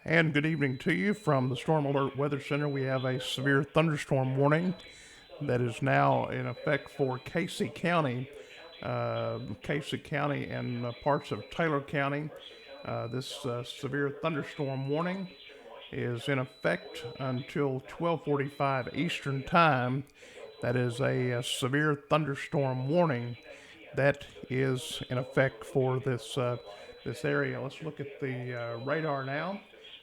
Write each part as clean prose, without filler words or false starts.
And good evening to you from the Storm Alert Weather Center. We have a severe thunderstorm warning that is now in effect for Casey County and parts of Taylor County. This severe thunderstorm warning is in effect until 12:45 Eastern Time. That is a severe thunderstorm warning that is in effect for this area. Let's look at the radar now.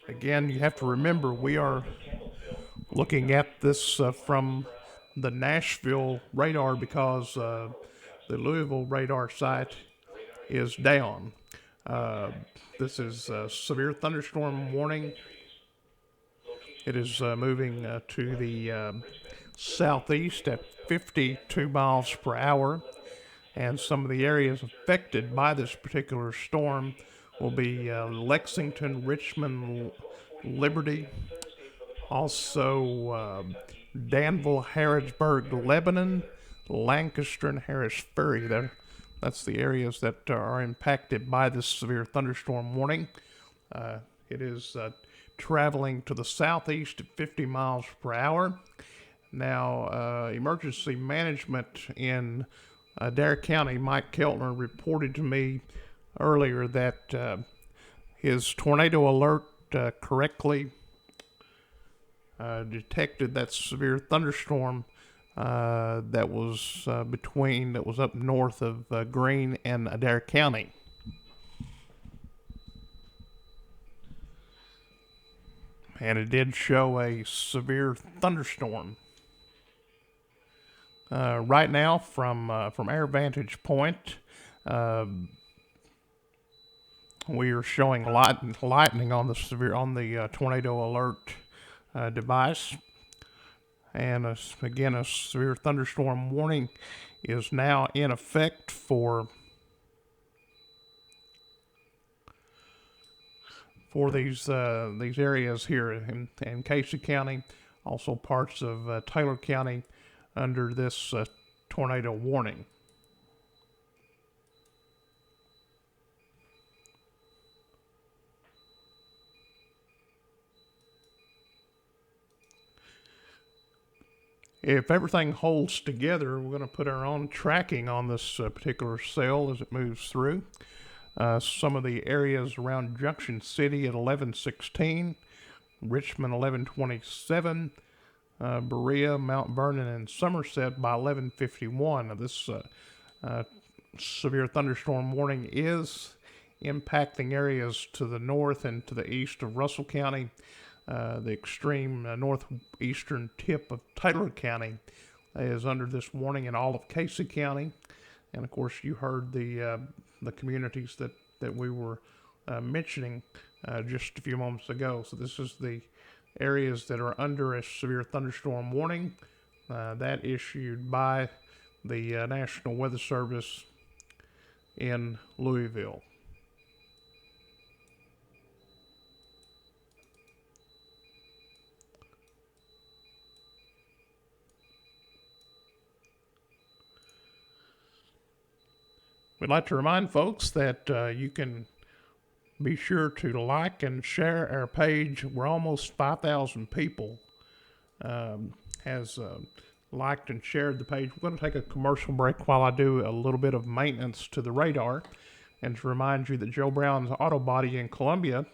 Again, you have to remember we are looking at this from the Nashville radar because the Louisville radar site is down. Uh, this is a severe thunderstorm warning. It is moving to the southeast at 52 miles per hour, and some of the areas affected by this particular storm will be Lexington, Richmond, Liberty, also Danville, Harrisburg, Lebanon, Lancaster, and Harris Ferry. That's the areas that are impacted by this severe thunderstorm warning. It is traveling to the southeast at 50 miles per hour. Now, emergency management in Adair County, Mike Keltner reported to me earlier that his tornado alert correctly detected that severe thunderstorm that was up north of Greene and Adair County. And it did show a severe thunderstorm. Right now, from our vantage point, we are showing lightning on the tornado alert device, and again, a severe thunderstorm warning is now in effect for these areas here in Casey County, also parts of Taylor County under this tornado warning. If everything holds together, we're going to put our own tracking on this particular cell as it moves through. Some of the areas around Junction City at 11:16, Richmond 11:27, Berea, Mount Vernon, and Somerset by 11:51. Now, this severe thunderstorm warning is impacting areas to the north and to the east of Russell County. The extreme northeastern tip of Taylor County is under this warning, in all of Casey County. And of course, you heard the communities that we were mentioning just a few moments ago. So this is the areas that are under a severe thunderstorm warning that issued by the National Weather Service in Louisville. We'd like to remind folks that you can be sure to like and share our page. We're almost 5,000 people has liked and shared the page. We're going to take a commercial break while I do a little bit of maintenance to the radar, and to remind you that Joe Brown's Auto Body in Columbia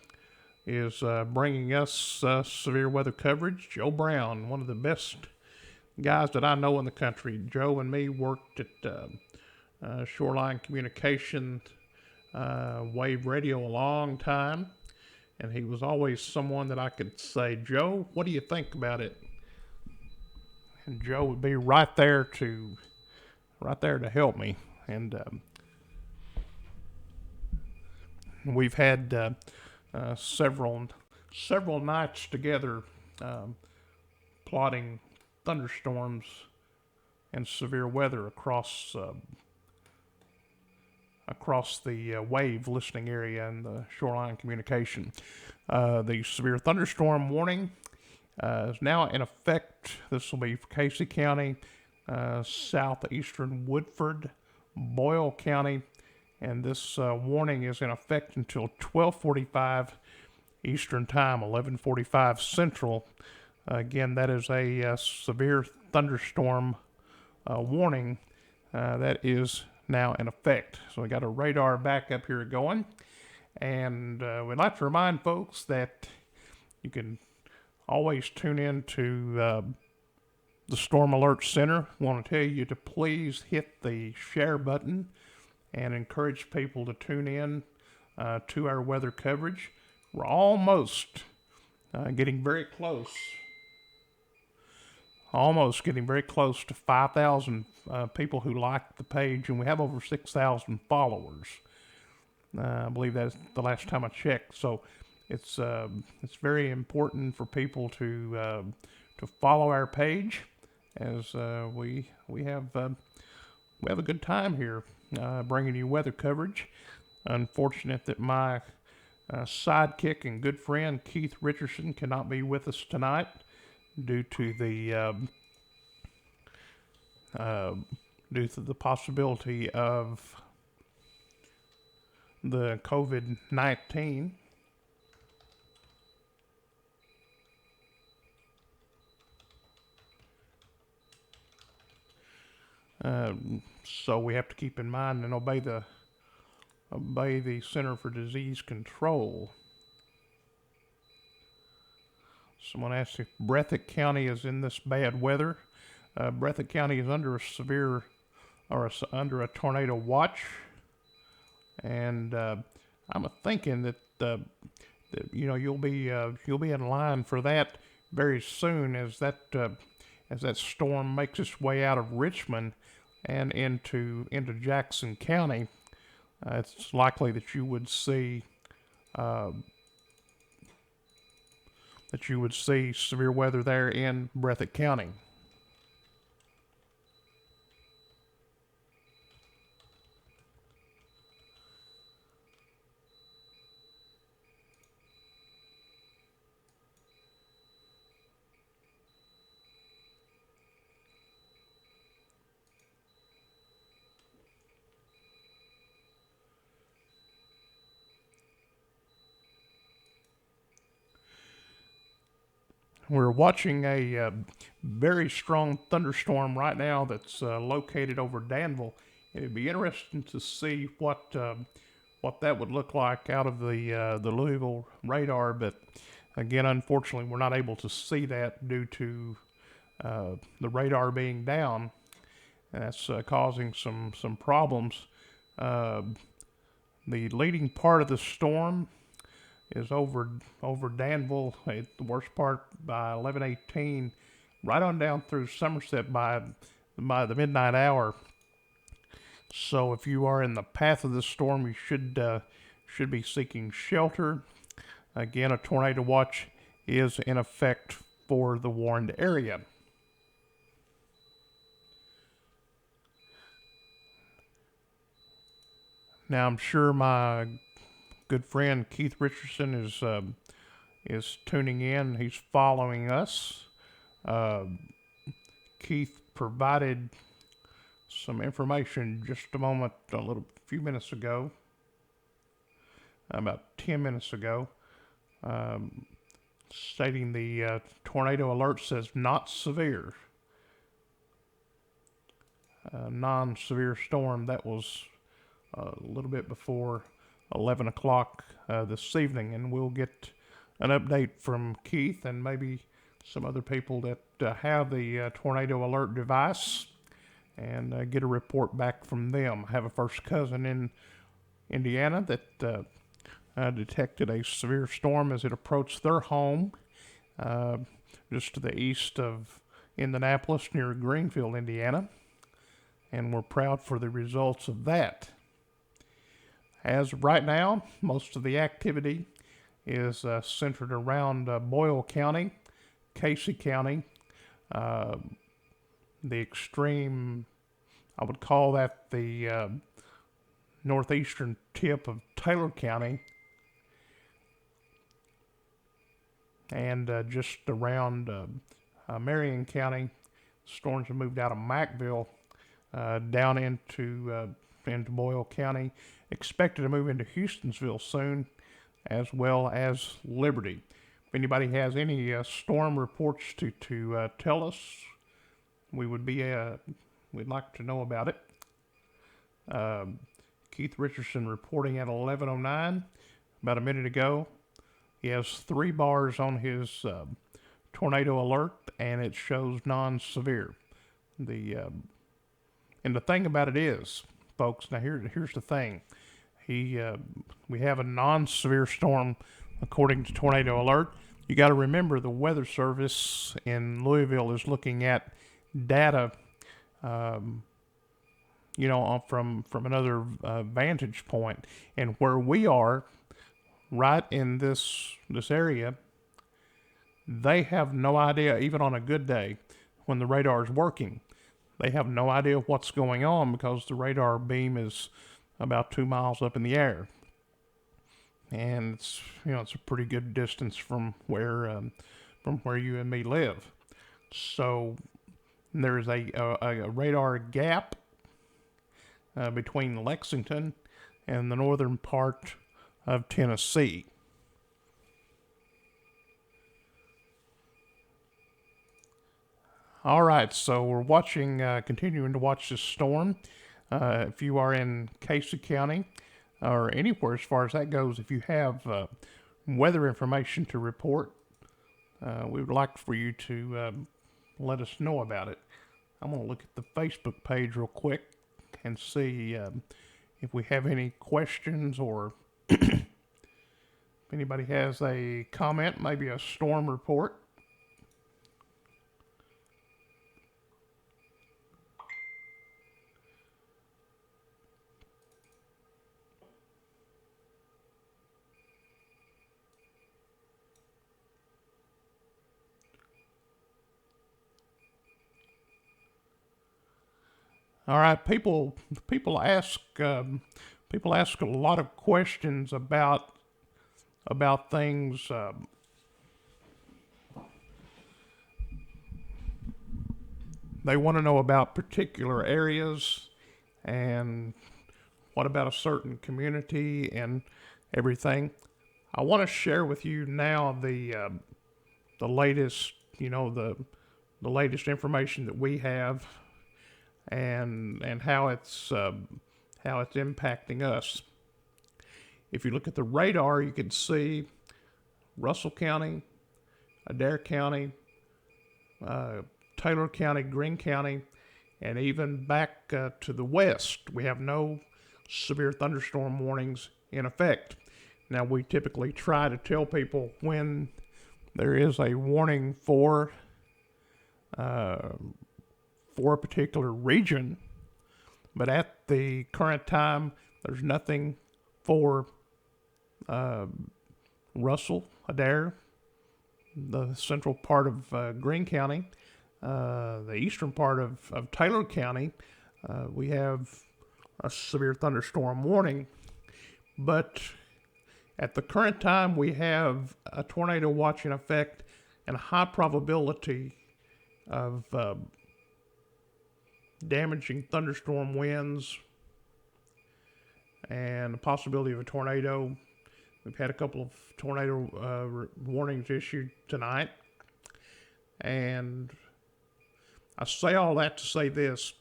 is bringing us severe weather coverage. Joe Brown, one of the best guys that I know in the country. Joe and me worked at Shoreline Communication Wave Radio a long time, and he was always someone that I could say, Joe, what do you think about it? And Joe would be right there to help me. And we've had several nights together plotting thunderstorms and severe weather across the wave listening area and the Shoreline Communication. The severe thunderstorm warning is now in effect. This will be for Casey County, southeastern Woodford, Boyle County, and this warning is in effect until 12:45 Eastern Time, 11:45 Central. Again, that is a severe thunderstorm warning that is now in effect. So we got a radar backup here going, and we'd like to remind folks that you can always tune in to the Storm Alert Center. I want to tell you to please hit the share button and encourage people to tune in to our weather coverage. We're almost getting very close. Almost getting very close to 5,000 people who like the page, and we have over 6,000 followers. I believe that's the last time I checked. So it's very important for people to follow our page, as we have a good time here bringing you weather coverage. Unfortunate that my sidekick and good friend Keith Richardson cannot be with us tonight due to the possibility of the COVID-19. So we have to keep in mind and obey the Center for Disease Control. Someone asked if Breathitt County is in this bad weather. Breathitt County is under under a tornado watch, and I'm thinking that you'll be in line for that very soon as that storm makes its way out of Richmond and into Jackson County. It's likely that you would see severe weather there in Breathitt County. We're watching a very strong thunderstorm right now that's located over Danville. It'd be interesting to see what that would look like out of the Louisville radar, but again, unfortunately, we're not able to see that due to the radar being down. And that's causing some problems. The leading part of the storm is over Danville, the worst part by 11:18, right on down through Somerset by the midnight hour. So if you are in the path of the storm, you should be seeking shelter. Again, a tornado watch is in effect for the warned area. Now, I'm sure my good friend Keith Richardson is tuning in. He's following us. Keith provided some information just a few minutes ago, about 10 minutes ago, stating the tornado alert says not severe. Non-severe storm. That was a little bit before 11 o'clock this evening, and we'll get an update from Keith and maybe some other people that have the tornado alert device, and get a report back from them. I have a first cousin in Indiana that detected a severe storm as it approached their home just to the east of Indianapolis near Greenfield, Indiana, and we're proud for the results of that. As of right now, most of the activity is centered around Boyle County, Casey County, the extreme, I would call that the northeastern tip of Taylor County, and just around Marion County. Storms have moved out of Mackville down into Boyle County. Expected to move into Houstonsville soon. as well as Liberty. If anybody has any storm reports to tell us, we would be we'd like to know about it. Keith Richardson reporting at 11:09 about a minute ago. He has 3 bars on his tornado alert, and it shows non-severe. And the thing about it is, folks. Now here's the thing. We have a non-severe storm according to Tornado Alert. You got to remember the Weather Service in Louisville is looking at data, from another vantage point, and where we are, right in this area, they have no idea, even on a good day, when the radar is working. They have no idea what's going on because the radar beam is about 2 miles up in the air, and it's a pretty good distance from where you and me live. So there's a radar gap between Lexington and the northern part of Tennessee. All right, so we're continuing to watch this storm. If you are in Casey County or anywhere as far as that goes, if you have weather information to report, we would like for you to let us know about it. I'm going to look at the Facebook page real quick and see if we have any questions, or if anybody has a comment, maybe a storm report. All right, people ask a lot of questions about things. They want to know about particular areas, and what about a certain community and everything. I want to share with you now the latest, the latest information that we have, and how it's impacting us. If you look at the radar, you can see Russell County, Adair County, Taylor County, Greene County, and even back to the west, we have no severe thunderstorm warnings in effect. Now, we typically try to tell people when there is a warning for a particular region, but at the current time, there's nothing for Russell, Adair, the central part of Greene County, the eastern part of Taylor County. We have a severe thunderstorm warning, but at the current time, we have a tornado watch in effect and a high probability of damaging thunderstorm winds and the possibility of a tornado. We've had a couple of tornado warnings issued tonight. And I say all that to say this: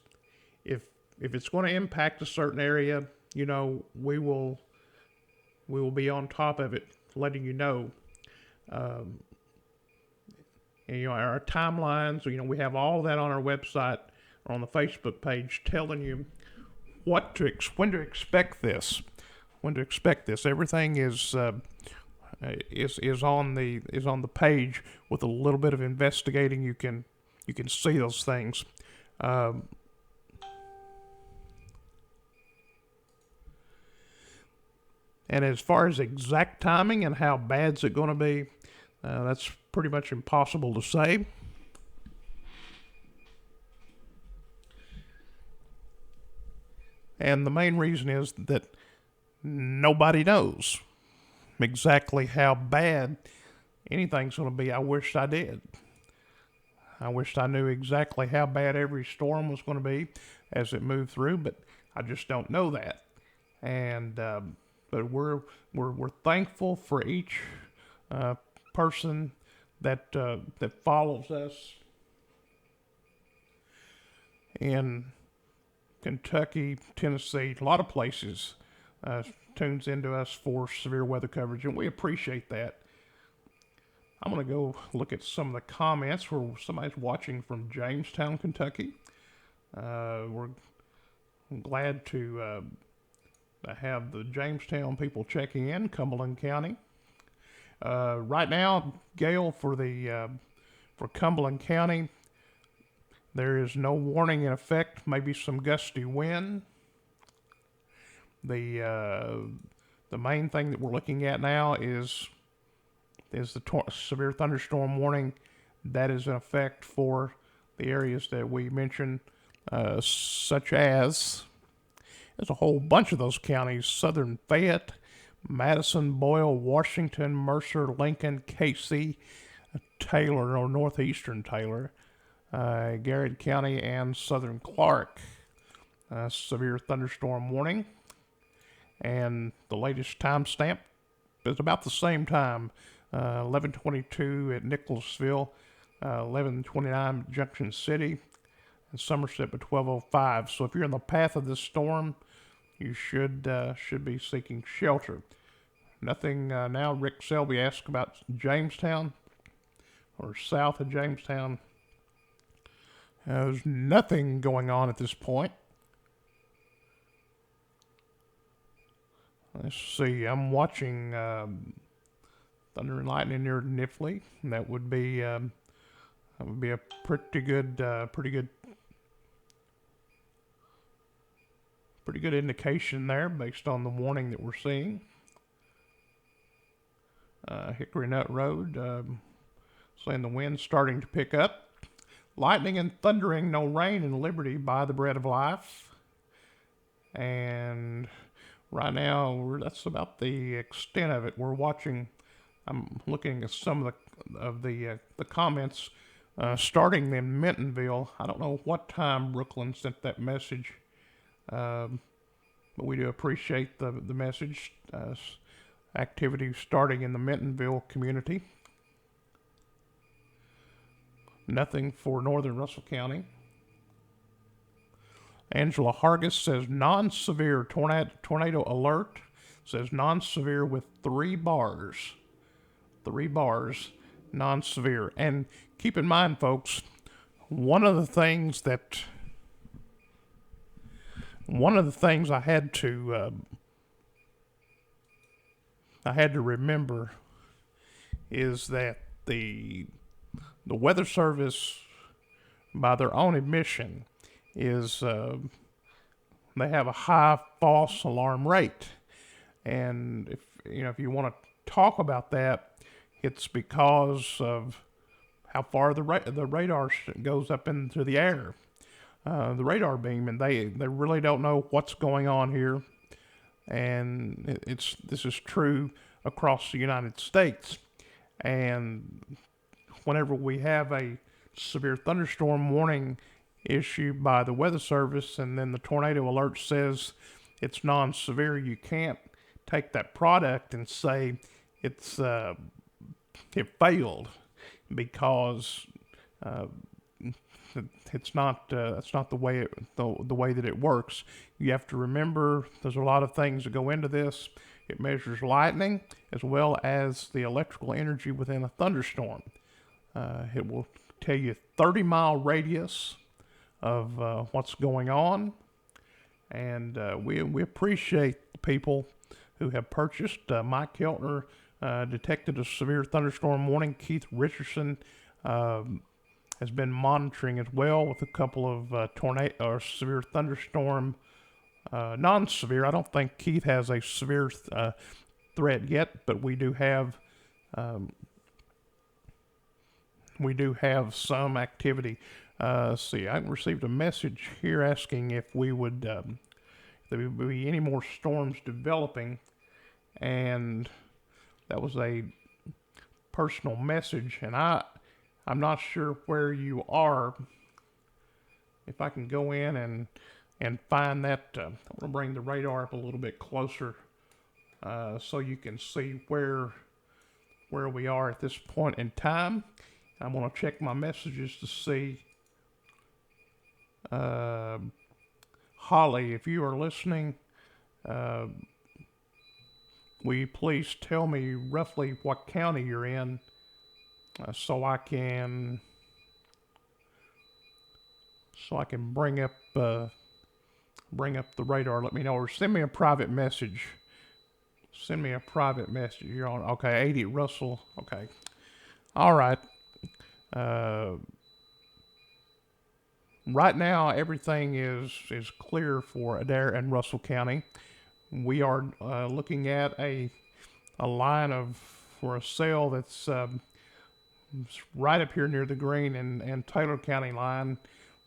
if it's going to impact a certain area, we will be on top of it, letting you know. And, our timelines, we have all that on our website, or on the Facebook page, telling you when to expect this. Everything is on the page. With a little bit of investigating, you can see those things. And as far as exact timing and how bad is it going to be, that's pretty much impossible to say. And the main reason is that nobody knows exactly how bad anything's going to be. I wished I did. I wished I knew exactly how bad every storm was going to be as it moved through, but I just don't know that. And but we're thankful for each person that follows us in Kentucky, Tennessee, a lot of places tunes into us for severe weather coverage, and we appreciate that. I'm going to go look at some of the comments where somebody's watching from Jamestown, Kentucky. We're glad to have the Jamestown people checking in, Cumberland County. Right now, Gale, for Cumberland County, there is no warning in effect. Maybe some gusty wind. The main thing that we're looking at now is the severe thunderstorm warning that is in effect for the areas that we mentioned, such as there's a whole bunch of those counties: Southern Fayette, Madison, Boyle, Washington, Mercer, Lincoln, Casey, Taylor, or Northeastern Taylor, Garrett County, and Southern Clark. Severe thunderstorm warning. And the latest timestamp is about the same time, 11:22 at Nicholasville, 11:29 Junction City, and Somerset at 12:05. So if you're in the path of this storm, you should be seeking shelter. Nothing now. Rick Selby asked about Jamestown or south of Jamestown. There's nothing going on at this point. Let's see. I'm watching thunder and lightning near Nifley. And that would be a pretty good indication there, based on the warning that we're seeing. Hickory Nut Road, saying the wind's starting to pick up. Lightning and thundering, no rain in Liberty by the Bread of Life. And right now, that's about the extent of it. We're watching. I'm looking at some of the comments, starting in Mintonville. I don't know what time Brooklyn sent that message, but we do appreciate the message. Activity starting in the Mintonville community. Nothing for northern Russell County. Angela Hargis says non-severe tornado alert. Says non-severe with 3 bars. 3 bars, non-severe. And keep in mind, folks, one of the things I had to remember is that the Weather Service, by their own admission, is they have a high false alarm rate, and if you want to talk about that, it's because of how far the radar goes up into the air, the radar beam, and they really don't know what's going on here, and this is true across the United States, and whenever we have a severe thunderstorm warning issued by the Weather Service and then the tornado alert says it's non-severe, you can't take that product and say it failed, because it's not that's not the way that it works. You have to remember there's a lot of things that go into this. It measures lightning as well as the electrical energy within a thunderstorm. It will tell you 30-mile radius of what's going on, and we appreciate the people who have purchased. Mike Keltner detected a severe thunderstorm warning. Keith Richardson has been monitoring as well with a couple of tornado or severe thunderstorm, non-severe. I don't think Keith has a severe threat yet, but we do have some activity. See, I received a message here asking if we would there would be any more storms developing, and that was a personal message, and I'm not sure where you are. If I can go in and find that, I'm going to bring the radar up a little bit closer so you can see where we are at this point in time. I'm going to check my messages to see. Holly, if you are listening, will you please tell me roughly what county you're in, so I can bring up the radar. Let me know, or send me a private message. You're on, okay, 80 Russell. Okay, all right. Right now, everything is clear for Adair and Russell County. We are looking at a line for a sale that's right up here near the Greene and Taylor County line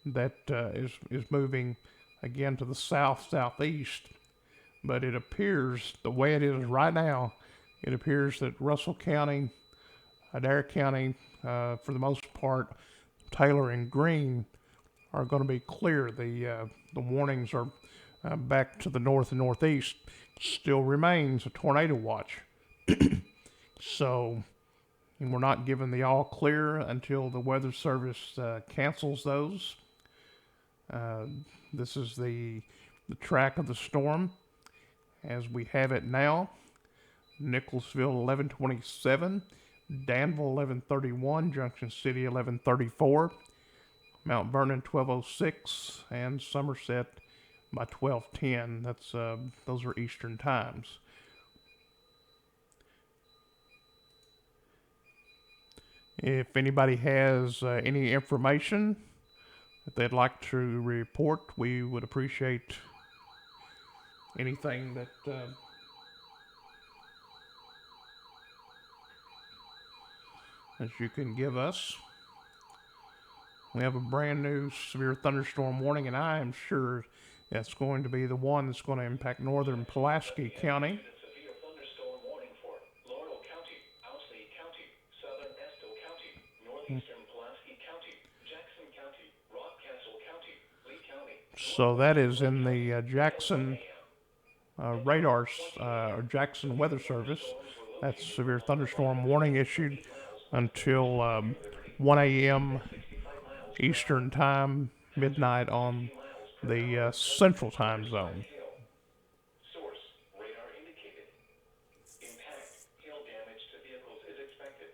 that is moving again to the southeast. But it appears, the way it is right now, it appears that Russell County, Adair County, for the most part, Taylor and Greene are going to be clear. The warnings are back to the north and northeast. Still remains a tornado watch. So we're not given the all clear until the Weather Service cancels those. This is the track of the storm as we have it now. Nicholsville 1127, Danville 1131, Junction City 1134, Mount Vernon 1206, and Somerset by 1210. That's those are Eastern times. If anybody has any information that they'd like to report, we would appreciate anything that you can give us. We have a brand new severe thunderstorm warning, and I am sure that's going to be the one that's going to impact northern Pulaski County. Severe thunderstorm warning for Laurel County, Owsley County, southern Estill County, northeastern Pulaski County, Jackson County, Rockcastle County, Lee County. So that is in the Jackson radars, or Jackson Weather Service. That's severe thunderstorm warning issued until 1 a.m. Eastern time, midnight on the Central Time Zone. Source, radar indicated. Impact, hail damage to vehicles is expected.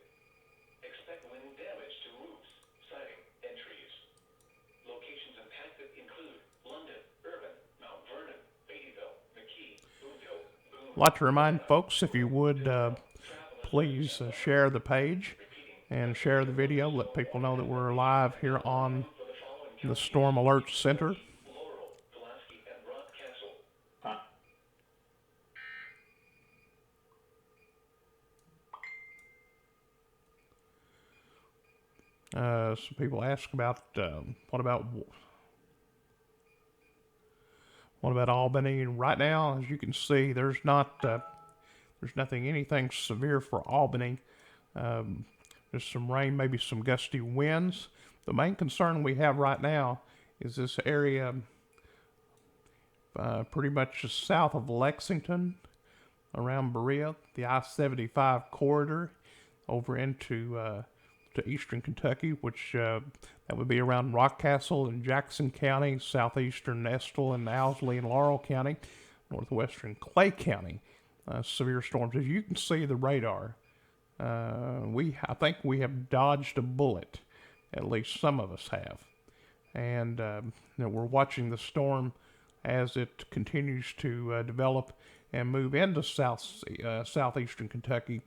Expect wind damage to roofs, siding, and trees. Locations impacted include London, Irvine, Mount Vernon, Beattyville, McKee, Boonville, Boone. I'd like to remind folks, if you would, please share the page and share the video. Let people know that we're live here on the Storm Alert Center. Laurel, Pulaski, and Rockcastle. Some people ask about what about Albany? Right now, as you can see, there's anything severe for Albany. There's some rain, maybe some gusty winds. The main concern we have right now is this area pretty much just south of Lexington, around Berea, the I-75 corridor over into to eastern Kentucky, which that would be around Rockcastle and Jackson County, southeastern Estill and Owsley and Laurel County, northwestern Clay County. Severe storms. As you can see the radar, I think we have dodged a bullet. At least some of us have. And we're watching the storm as it continues to develop and move into southeastern Kentucky.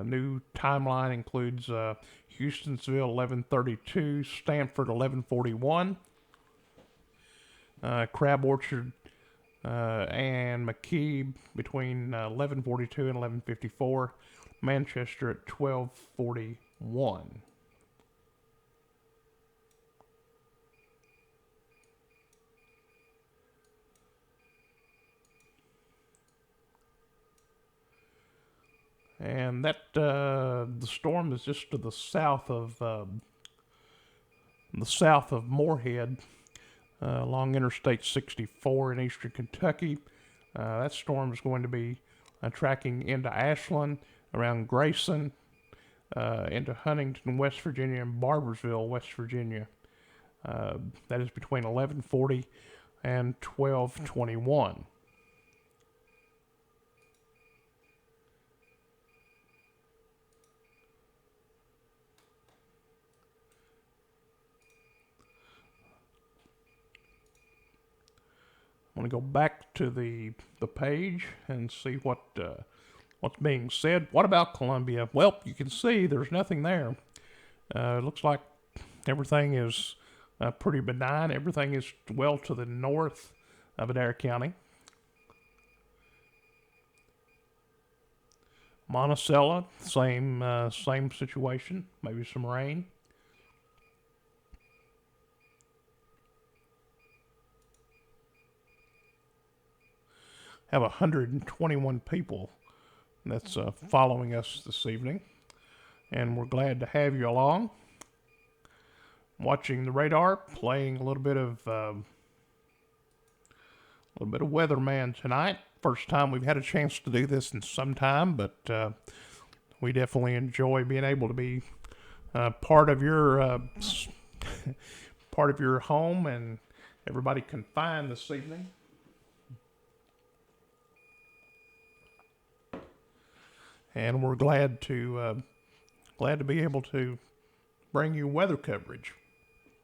New timeline includes Houstonsville 1132, Stanford 1141, Crab Orchard and McKee between 1142 and 1154, Manchester at 1241. And that the storm is just to the south of Moorhead, along Interstate 64 in eastern Kentucky. That storm is going to be tracking into Ashland, around Grayson, into Huntington, West Virginia, and Barbersville, West Virginia. That is between 11:40 and 12:21. I'm going to go back to the page and see what's being said. What about Columbia? Well, you can see there's nothing there. It looks like everything is pretty benign. Everything is well to the north of Adair County. Monticello, same situation. Maybe some rain. Have 121 people that's following us this evening, and we're glad to have you along. Watching the radar, playing a little bit of Weatherman tonight. First time we've had a chance to do this in some time, but we definitely enjoy being able to be part of your part of your home, and everybody confined this evening. And we're glad to be able to bring you weather coverage.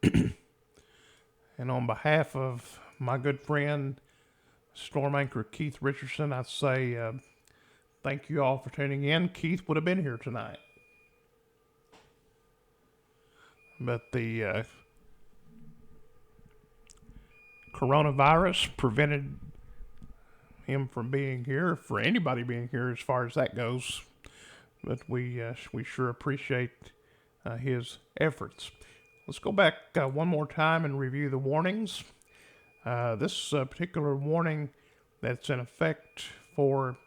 And on behalf of my good friend, storm anchor Keith Richardson, I'd say thank you all for tuning in. Keith would have been here tonight, but the coronavirus prevented him from being here, for anybody being here as far as that goes. But we sure appreciate his efforts. Let's go back one more time and review the warnings. This particular warning that's in effect for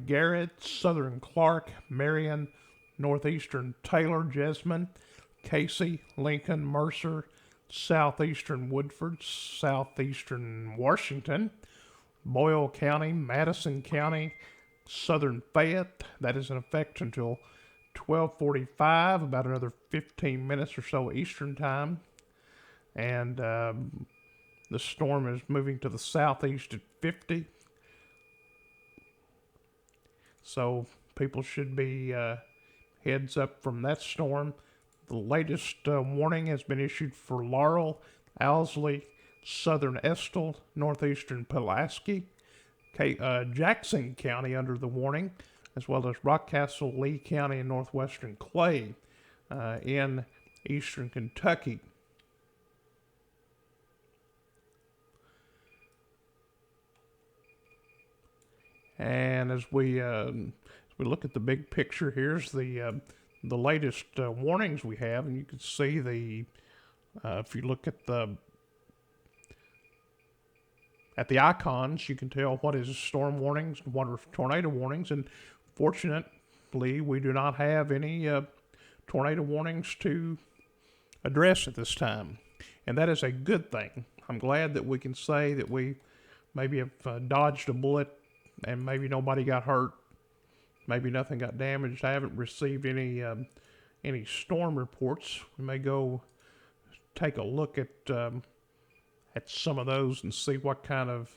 Garrett, Southern Clark, Marion, Northeastern Taylor, Jessamine, Casey, Lincoln, Mercer, Southeastern Woodford, Southeastern Washington, Boyle County, Madison County, Southern Fayette. That is in effect until 12:45, about another 15 minutes or so Eastern time. And the storm is moving to the southeast at 50. So people should be heads up from that storm. The latest warning has been issued for Laurel, Owsley, Southern Estill, Northeastern Pulaski, Jackson County under the warning, as well as Rockcastle, Lee County, and Northwestern Clay in eastern Kentucky. And as we look at the big picture, here's the latest warnings we have, and you can see if you look at the icons, you can tell what is storm warnings and what are tornado warnings. And fortunately, we do not have any tornado warnings to address at this time, and that is a good thing. I'm glad that we can say that we maybe have dodged a bullet, and maybe nobody got hurt, maybe nothing got damaged. I haven't received any storm reports. We may go take a look at some of those and see what kind of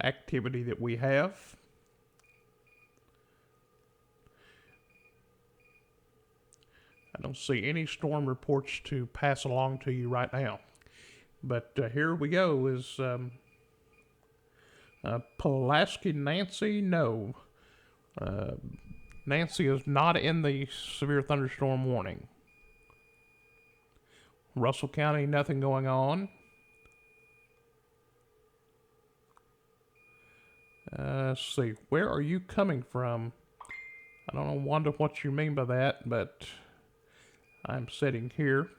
activity that we have. I don't see any storm reports to pass along to you right now. But here we go. Is Pulaski Nancy? No. Nancy is not in the severe thunderstorm warning. Russell County, nothing going on. Let's see. Where are you coming from? I don't wonder what you mean by that, but I'm sitting here.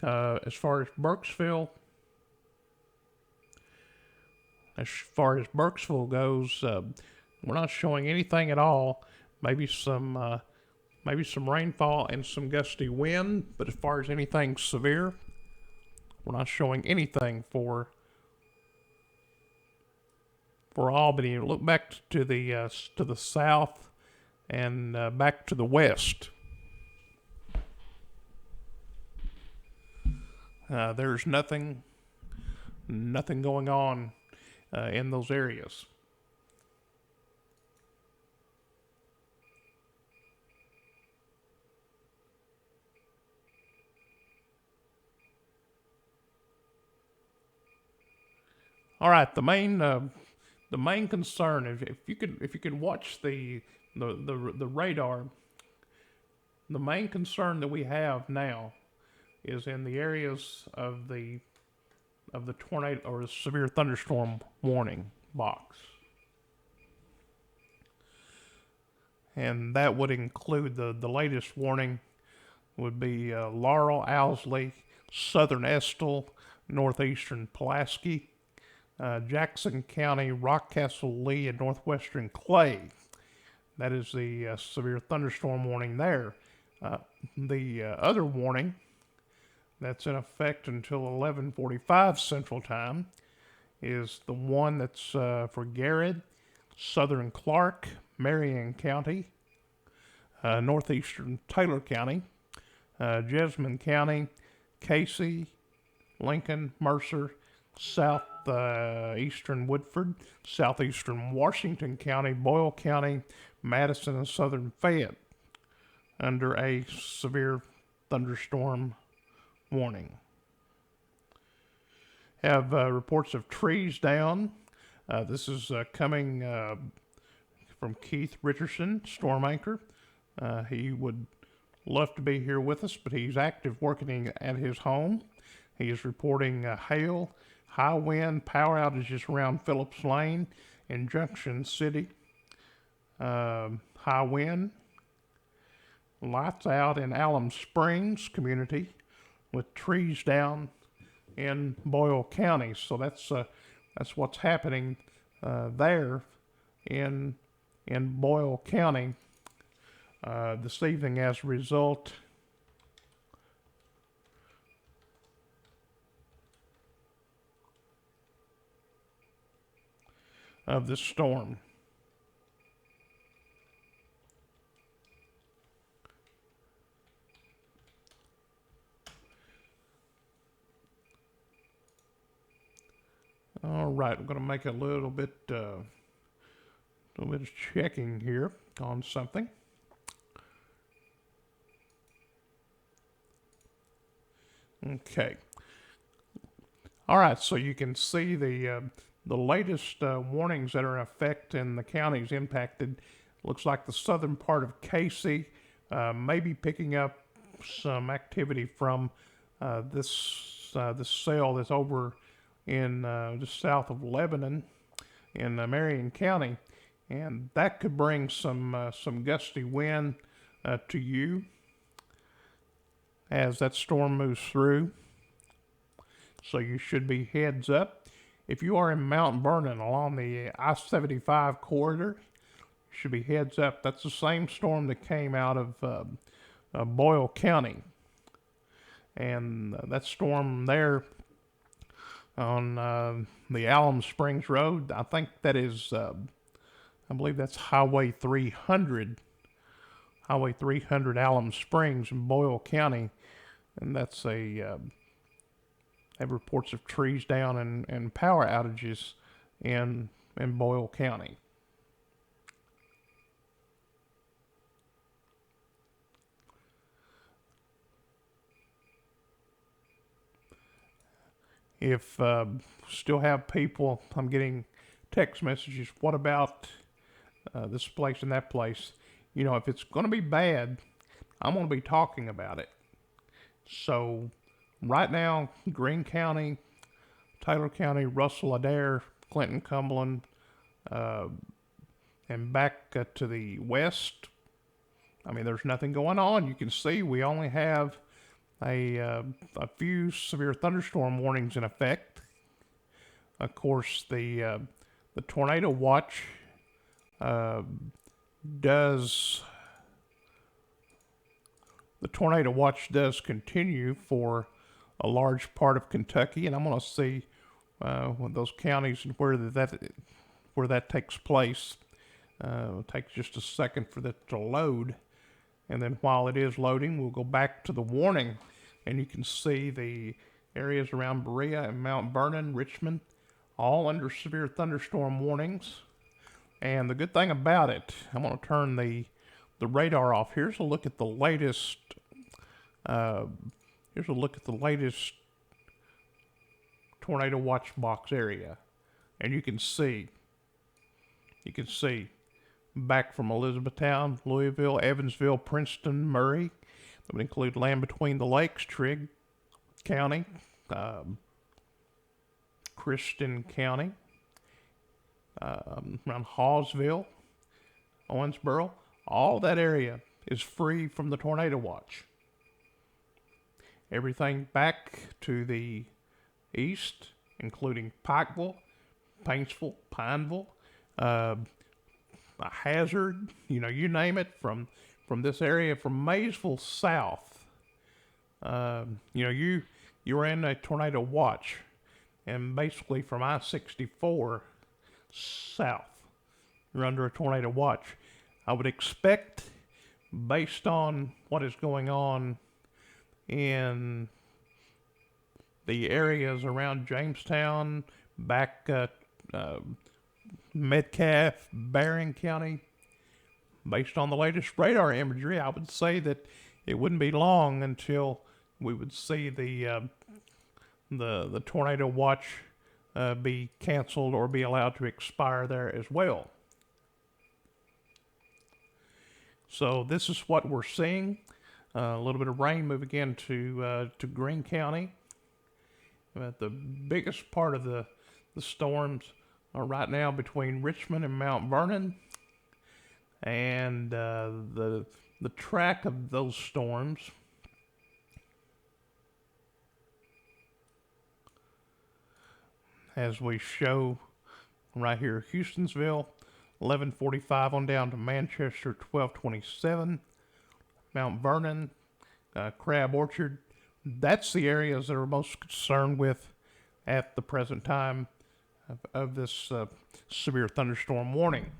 As far as Burkesville goes, we're not showing anything at all. Maybe some maybe some rainfall and some gusty wind, but as far as anything severe, we're not showing anything for Albany. Look back to the south and back to the west. There's nothing going on in those areas. All right, the main concern, if you could watch the radar, the main concern that we have now is in the areas of the tornado or the severe thunderstorm warning box, and that would include the latest warning would be Laurel, Owsley, Southern Estill, Northeastern Pulaski, Jackson County, Rockcastle, Lee, and Northwestern Clay. That is the severe thunderstorm warning there. The other warning that's in effect until 11:45 Central Time is the one that's for Garrett, Southern Clark, Marion County, Northeastern Taylor County, Jessamine County, Casey, Lincoln, Mercer, Southeastern Woodford, Southeastern Washington County, Boyle County, Madison, and Southern Fayette under a severe thunderstorm warning. Have reports of trees down. This is coming from Keith Richardson, storm anchor. He would love to be here with us, but he's active working at his home. He is reporting hail, high wind, power outages around Phillips Lane in Junction City. High wind, lights out in Alum Springs community with trees down in Boyle County. So that's what's happening there in Boyle County this evening as a result of this storm. All right, I'm going to make a little bit of checking here on something. Okay. All right, so you can see the latest warnings that are in effect in the counties impacted. Looks like the southern part of Casey may be picking up some activity from this cell that's over in just south of Lebanon in Marion County, and that could bring some gusty wind to you as that storm moves through. So you should be heads up. If you are in Mount Vernon along the I-75 corridor, you should be heads up. That's the same storm that came out of Boyle County, and that storm there on the Alum Springs Road, I think that is, I believe that's Highway 300, Alum Springs in Boyle County, and that's have reports of trees down and power outages in Boyle County. If still have people, I'm getting text messages, what about this place and that place? You know, if it's going to be bad, I'm going to be talking about it. So right now, Greene County, Taylor County, Russell, Adair, Clinton, Cumberland, and back to the west, I mean, there's nothing going on. You can see we only have a few severe thunderstorm warnings in effect. Of course, the tornado watch does the tornado watch does continue for a large part of Kentucky, and I'm going to see those counties and where that takes place. It'll take just a second for that to load, and then while it is loading, we'll go back to the warning, and you can see the areas around Berea and Mount Vernon, Richmond, all under severe thunderstorm warnings. And the good thing about it, I'm going to turn the radar off. Here's a look at the latest. Here's a look at the latest tornado watch box area, and you can see back from Elizabethtown, Louisville, Evansville, Princeton, Murray. That would include land between the lakes, Trigg County, Kristen County, around Hawesville, Owensboro. All that area is free from the tornado watch. Everything back to the east, including Pikeville, Paintsville, Pineville, Hazard, you name it, from this area, from Maysville south. You're in a tornado watch, and basically from I-64 south, you're under a tornado watch. I would expect, based on what is going on in the areas around Jamestown, back Metcalfe, Barron County, based on the latest radar imagery, I would say that it wouldn't be long until we would see the tornado watch be canceled or be allowed to expire there as well. So this is what we're seeing. A little bit of rain moving into Greene County. The biggest part of the storms are right now between Richmond and Mount Vernon, and the track of those storms as we show right here, Houstonsville 1145 on down to Manchester 1227, Mount Vernon, Crab Orchard. That's the areas that are most concerned with at the present time of this severe thunderstorm warning.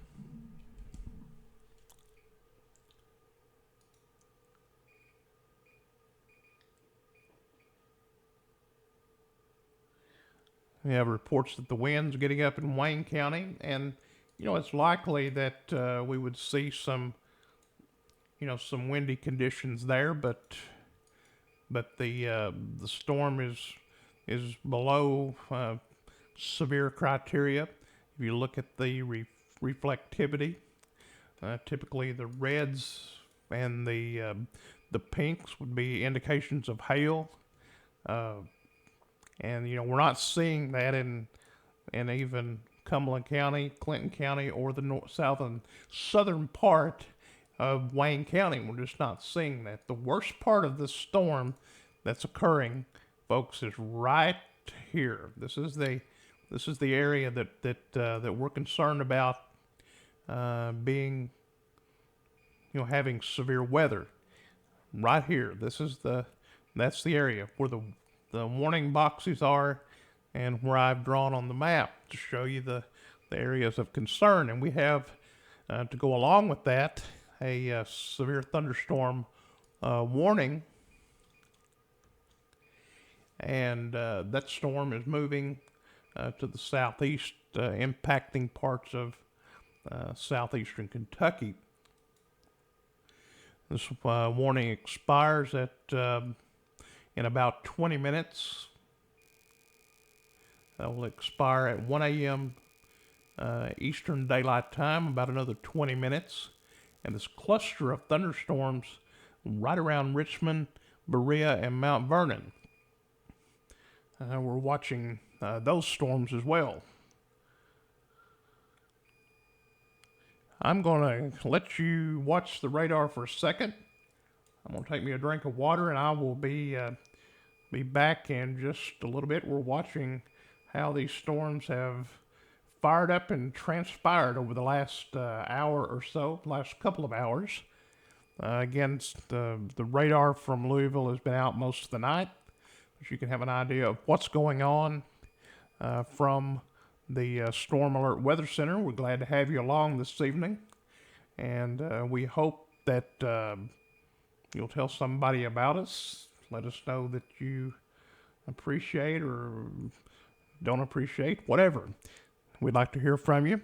We have reports that the wind's getting up in Wayne County, and it's likely that we would see some windy conditions there, but the storm is below severe criteria. If you look at the reflectivity, typically the reds and the pinks would be indications of hail, and we're not seeing that in even Cumberland County, Clinton County, or the south and southern part of Wayne County. We're just not seeing that. The worst part of this storm that's occurring, folks, is right here. This is the area that we're concerned about being, having severe weather. Right here. That's the area where the warning boxes are, and where I've drawn on the map to show you the areas of concern. And we have, to go along with that, a severe thunderstorm warning. And that storm is moving to the southeast, impacting parts of southeastern Kentucky. This warning expires in about 20 minutes. That will expire at 1 a.m. Eastern Daylight Time, about another 20 minutes. And this cluster of thunderstorms right around Richmond, Berea, and Mount Vernon. We're watching those storms as well. I'm going to let you watch the radar for a second. I'm going to take me a drink of water, and I will be back in just a little bit. We're watching how these storms have fired up and transpired over the last hour or so, last couple of hours. Again, the radar from Louisville has been out most of the night, but you can have an idea of what's going on from the Storm Alert Weather Center. We're glad to have you along this evening, and we hope that you'll tell somebody about us. Let us know that you appreciate or don't appreciate, whatever. We'd like to hear from you.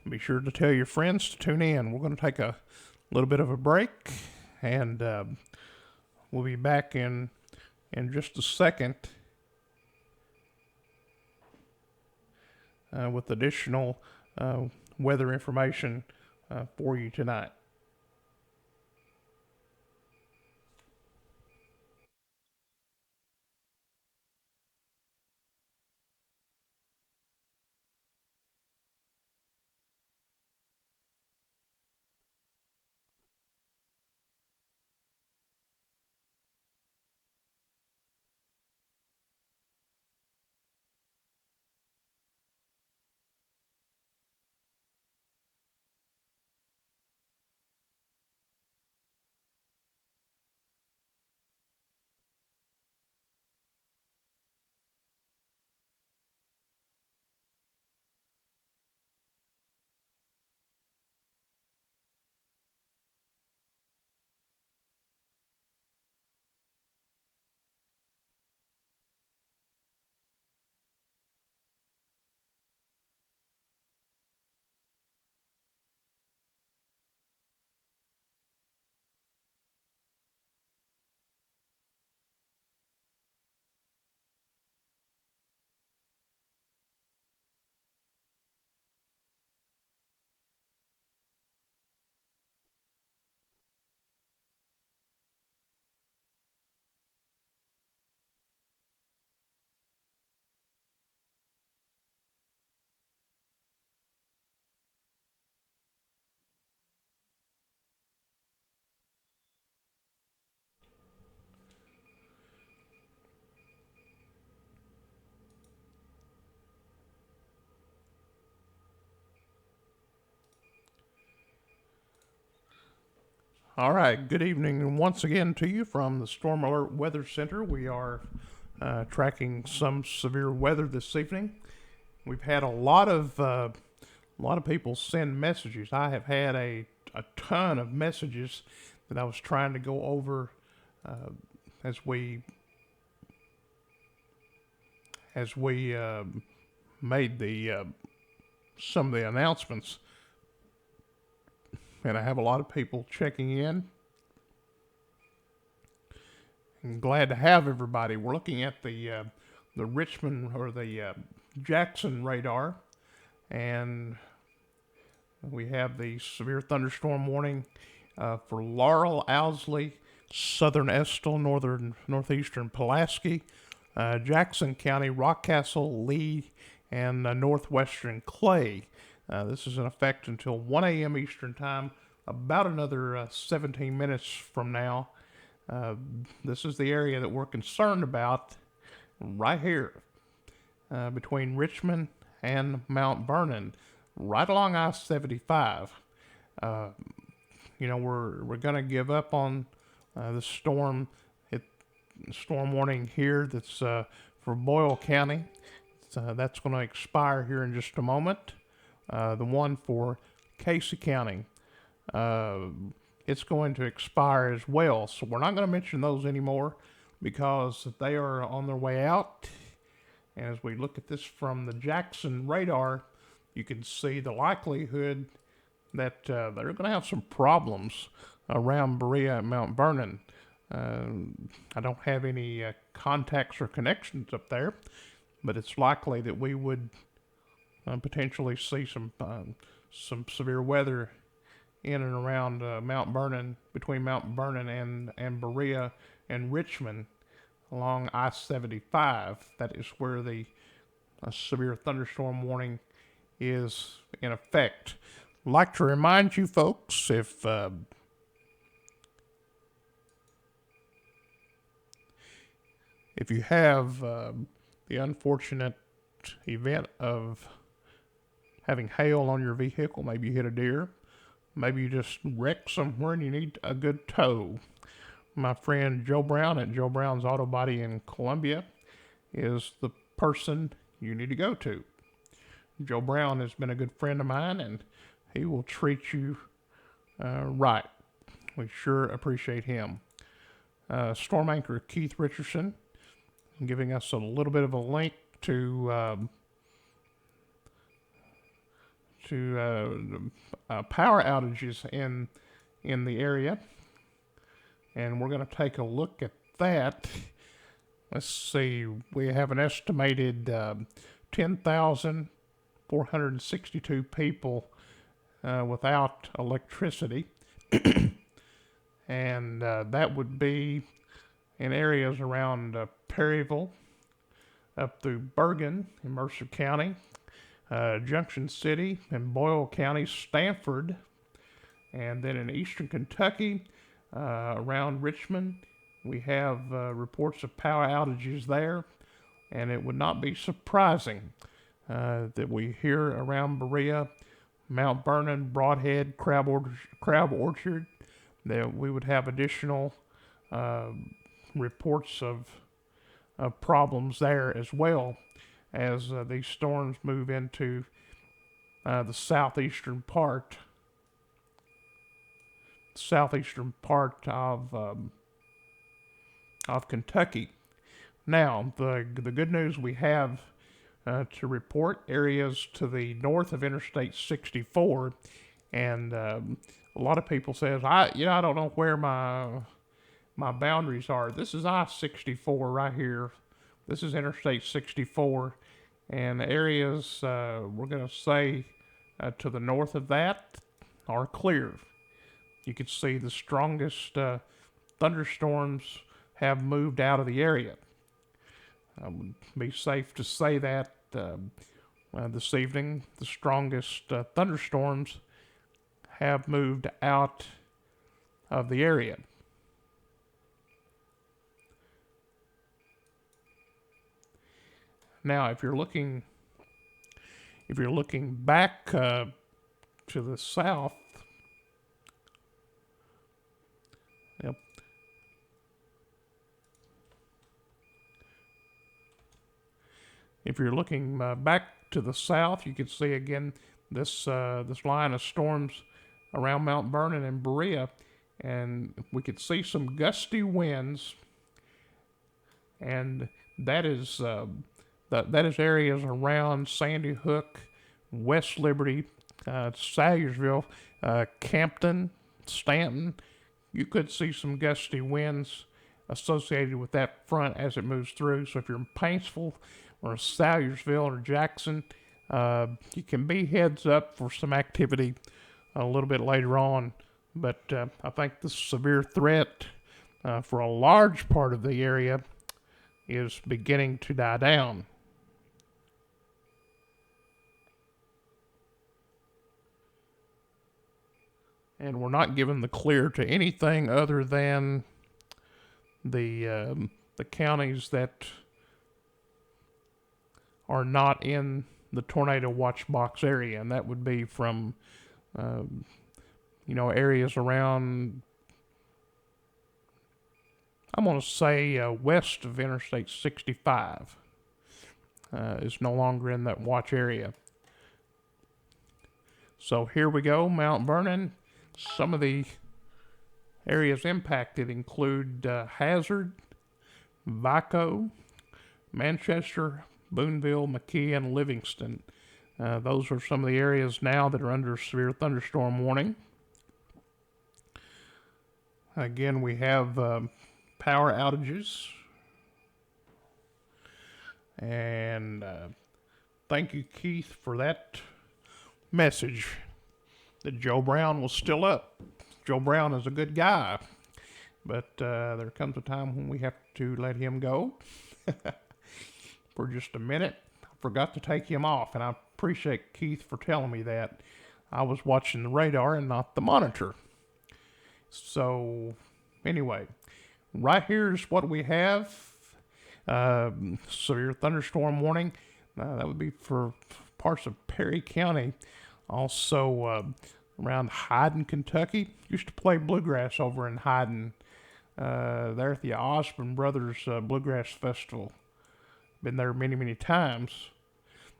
Be sure to tell your friends to tune in. We're going to take a little bit of a break, and we'll be back in just a second with additional weather information for you tonight. All right, good evening once again to you from the Storm Alert Weather Center. We are tracking some severe weather this evening. We've had a lot of people send messages. I have had a ton of messages that I was trying to go over as we made the some of the announcements, and I have a lot of people checking in. I'm glad to have everybody. We're looking at the Richmond or the Jackson radar, and we have the severe thunderstorm warning for Laurel, Owsley, southern Estill, northeastern Pulaski, Jackson County, Rockcastle, Lee, and northwestern Clay. This is in effect until 1 a.m. Eastern Time, about another 17 minutes from now. This is the area that we're concerned about right here between Richmond and Mount Vernon, right along I-75. We're going to give up on the storm warning here that's for Boyle County. That's going to expire here in just a moment. The one for Casey County, it's going to expire as well. So we're not going to mention those anymore because they are on their way out. And as we look at this from the Jackson radar, you can see the likelihood that they're going to have some problems around Berea and Mount Vernon. I don't have any contacts or connections up there, but it's likely that we would potentially see some severe weather in and around Mount Vernon, between Mount Vernon and Berea and Richmond along I-75. That is where the severe thunderstorm warning is in effect. I'd like to remind you folks, if you have the unfortunate event of having hail on your vehicle, maybe you hit a deer, maybe you just wrecked somewhere and you need a good tow. My friend Joe Brown at Joe Brown's Auto Body in Columbia is the person you need to go to. Joe Brown has been a good friend of mine, and he will treat you right. We sure appreciate him. Storm anchor Keith Richardson giving us a little bit of a link to power outages in the area, and we're going to take a look at that. Let's see, we have an estimated 10,462 people without electricity, and that would be in areas around Perryville, up through Bergen in Mercer County, Junction City in Boyle County, Stanford, and then in eastern Kentucky, around Richmond, we have reports of power outages there, and it would not be surprising that we hear around Berea, Mount Vernon, Broadhead, Crab Orchard, that we would have additional reports of problems there as well as these storms move into the southeastern part of Kentucky. Now, the good news we have to report areas to the north of Interstate 64, and a lot of people says, I don't know where my boundaries are. This is I-64 right here. This is Interstate 64, and areas we're going to say to the north of that are clear. You can see the strongest thunderstorms have moved out of the area. I would be safe to say that this evening the strongest thunderstorms have moved out of the area. Now, if you're looking back to the south, yep. If you're looking back to the south, you can see again this line of storms around Mount Vernon and Berea, and we could see some gusty winds, and that is areas around Sandy Hook, West Liberty, Salyersville, Campton, Stanton. You could see some gusty winds associated with that front as it moves through. So if you're in Paintsville or Salyersville or Jackson, you can be heads up for some activity a little bit later on. But I think the severe threat for a large part of the area is beginning to die down. And we're not given the clear to anything other than the counties that are not in the tornado watch box area, and that would be from areas around, I'm going to say west of Interstate 65 is no longer in that watch area. So here we go, Mount Vernon. Some of the areas impacted include Hazard, Vico, Manchester, Boonville, McKee, and Livingston. Those are some of the areas now that are under severe thunderstorm warning. Again, we have power outages. And thank you, Keith, for that message that Joe Brown was still up. Joe Brown is a good guy, but there comes a time when we have to let him go for just a minute. I forgot to take him off, and I appreciate Keith for telling me that. I was watching the radar and not the monitor. So, anyway, right here is what we have. Severe thunderstorm warning. That would be for parts of Perry County. Also, around Hyden, Kentucky. Used to play bluegrass over in Hyden, there at the Osborne Brothers Bluegrass Festival. Been there many, many times.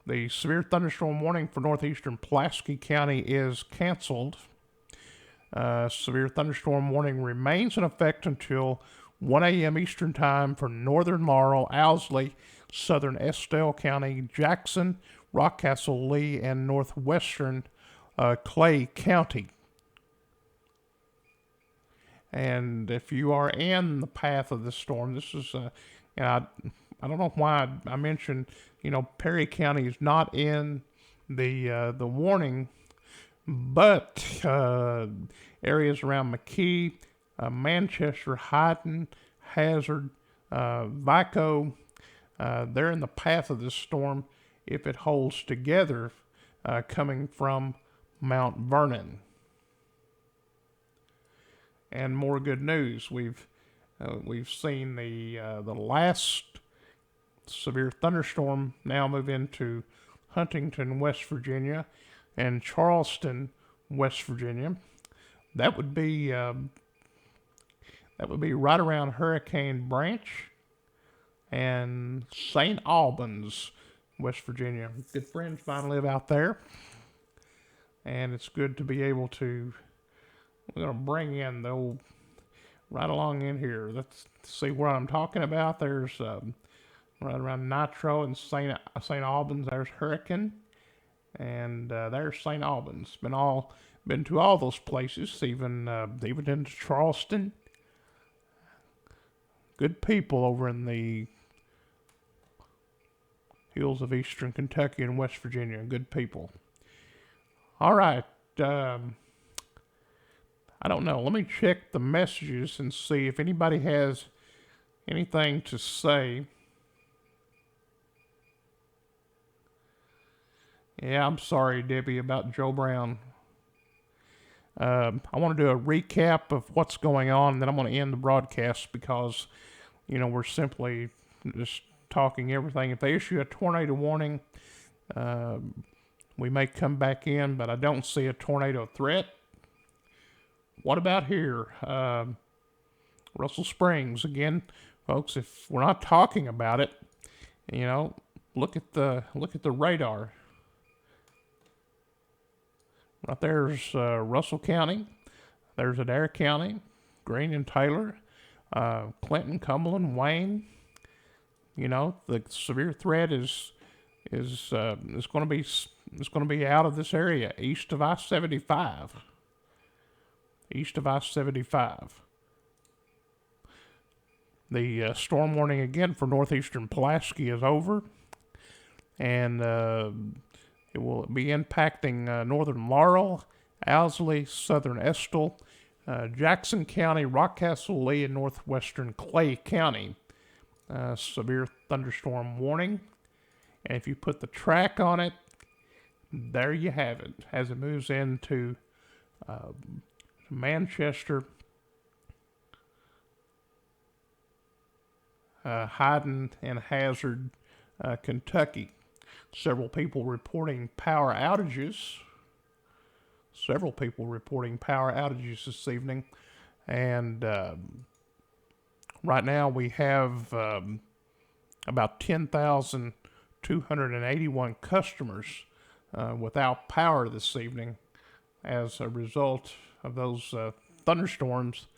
The severe thunderstorm warning for northeastern Pulaski County is canceled. Severe thunderstorm warning remains in effect until 1 a.m. Eastern Time for northern Laurel, Owsley, southern Estelle County, Jackson, Rockcastle, Lee, and northwestern Clay County. And if you are in the path of the storm, this is, and I don't know why I mentioned, Perry County is not in the warning, but areas around McKee, Manchester, Hyden, Hazard, Vico, they're in the path of this storm if it holds together coming from Mount Vernon. And more good news. We've seen the last severe thunderstorm now move into Huntington, West Virginia, and Charleston, West Virginia. That would be right around Hurricane Branch and St. Albans, West Virginia. Good friends of mine live out there, and it's good to be able to. We're going to bring in the old, right along in here. Let's see what I'm talking about. There's right around Nitro and St. Albans. There's Hurricane, and there's St. Albans. Been to all those places, even into Charleston. Good people over in the hills of eastern Kentucky and West Virginia. Good people. All right. I don't know. Let me check the messages and see if anybody has anything to say. Yeah, I'm sorry, Debbie, about Joe Brown. I want to do a recap of what's going on, and then I'm going to end the broadcast because, we're simply just talking everything. If they issue a tornado warning, we may come back in, but I don't see a tornado threat. What about here? Russell Springs. Again, folks, if we're not talking about it, look at the radar. Right there's Russell County. There's Adair County, Greene and Taylor, Clinton, Cumberland, Wayne. The severe threat is going to be out of this area east of I-75. East of I-75. The storm warning again for northeastern Pulaski is over, and it will be impacting northern Laurel, Owsley, southern Estelle, Jackson County, Rockcastle, Lee, and northwestern Clay County. Severe thunderstorm warning. And if you put the track on it, there you have it as it moves into Manchester, Hyden, and Hazard, Kentucky. Several people reporting power outages. This evening. And right now we have about 10,281 customers without power this evening as a result of those thunderstorms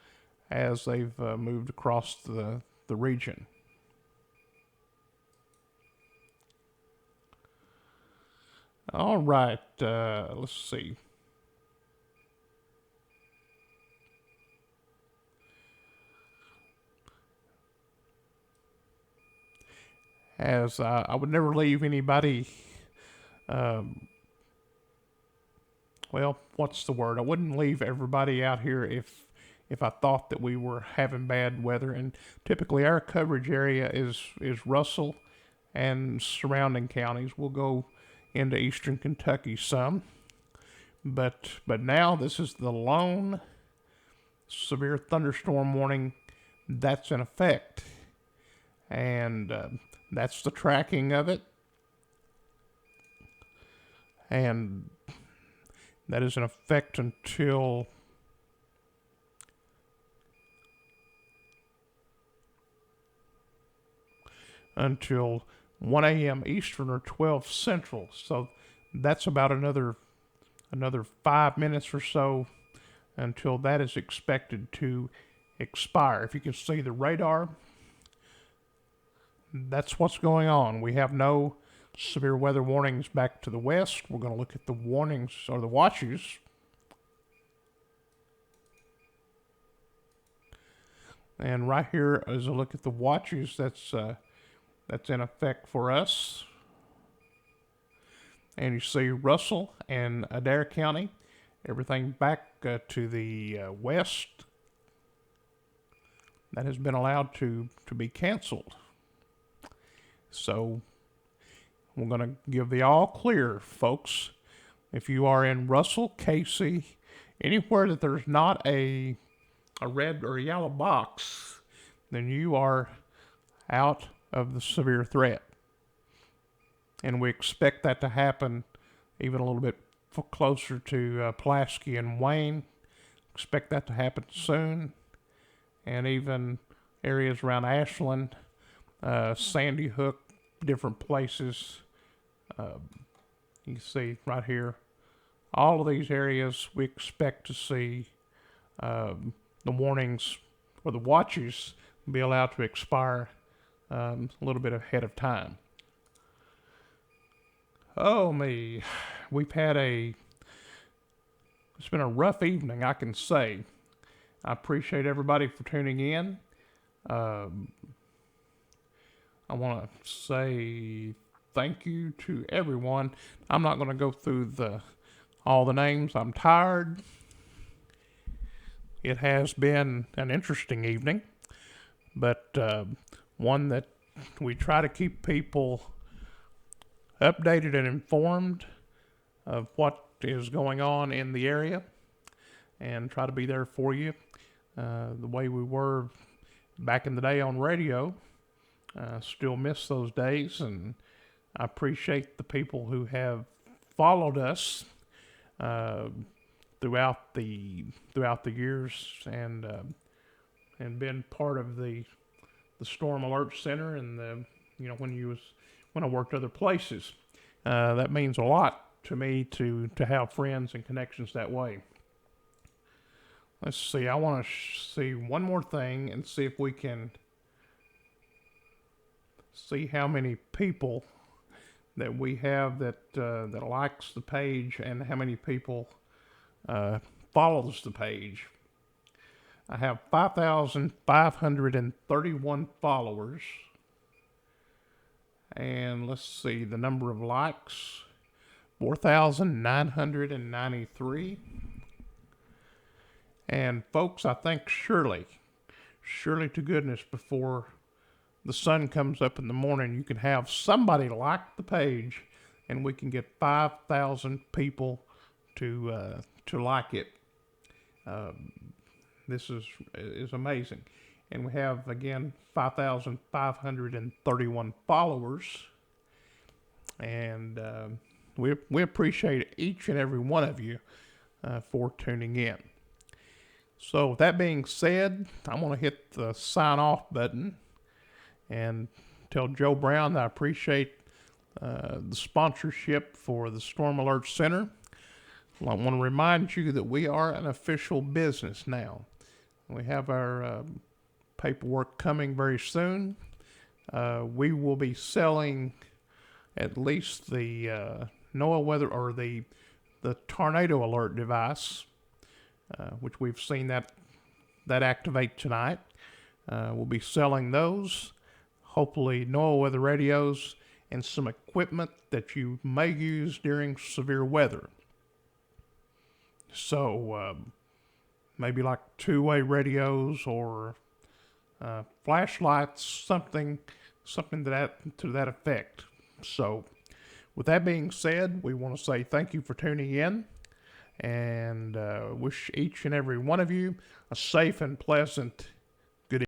as they've moved across the region. All right, let's see. As I would never leave anybody, what's the word? I wouldn't leave everybody out here if I thought that we were having bad weather. And typically our coverage area is Russell and surrounding counties. We'll go into eastern Kentucky some. But now this is the lone severe thunderstorm warning that's in effect. And that's the tracking of it. And That is in effect until 1 a.m. Eastern or 12 Central. So that's about another 5 minutes or so until that is expected to expire. If you can see the radar, that's what's going on. We have no severe weather warnings back to the west. We're going to look at the warnings or the watches. And right here is a look at the watches that's in effect for us. And you see Russell and Adair County, everything back to the west, that has been allowed to be canceled. So we're going to give the all clear, folks. If you are in Russell, Casey, anywhere that there's not a red or yellow box, then you are out of the severe threat. And we expect that to happen even a little bit closer to Pulaski and Wayne. Expect that to happen soon. And even areas around Ashland, Sandy Hook, different places. You can see right here, all of these areas we expect to see the warnings or the watches be allowed to expire a little bit ahead of time. Oh me, it's been a rough evening, I can say. I appreciate everybody for tuning in. I want to say thank you to everyone. I'm not going to go through all the names. I'm tired. It has been an interesting evening, but one that we try to keep people updated and informed of what is going on in the area and try to be there for you the way we were back in the day on radio. Still miss those days, and I appreciate the people who have followed us throughout the years and been part of the Storm Alert Center and when I worked other places. That means a lot to me to have friends and connections that way. Let's see. I want to see one more thing and see if we can see how many people that we have that likes the page and how many people follows the page. I have 5,531 followers. And let's see, the number of likes, 4,993. And folks, I think surely to goodness, before the sun comes up in the morning, you can have somebody like the page and we can get 5,000 people to like it. This is amazing. And we have, again, 5,531 followers. And we appreciate each and every one of you for tuning in. So with that being said, I'm going to hit the sign off button and tell Joe Brown that I appreciate the sponsorship for the Storm Alert Center. I want to remind you that we are an official business now. We have our paperwork coming very soon. We will be selling at least the NOAA weather or the tornado alert device, which we've seen that activate tonight. We'll be selling those, hopefully NOAA weather radios, and some equipment that you may use during severe weather. So maybe like two-way radios or flashlights, something to that effect. So with that being said, we want to say thank you for tuning in and wish each and every one of you a safe and pleasant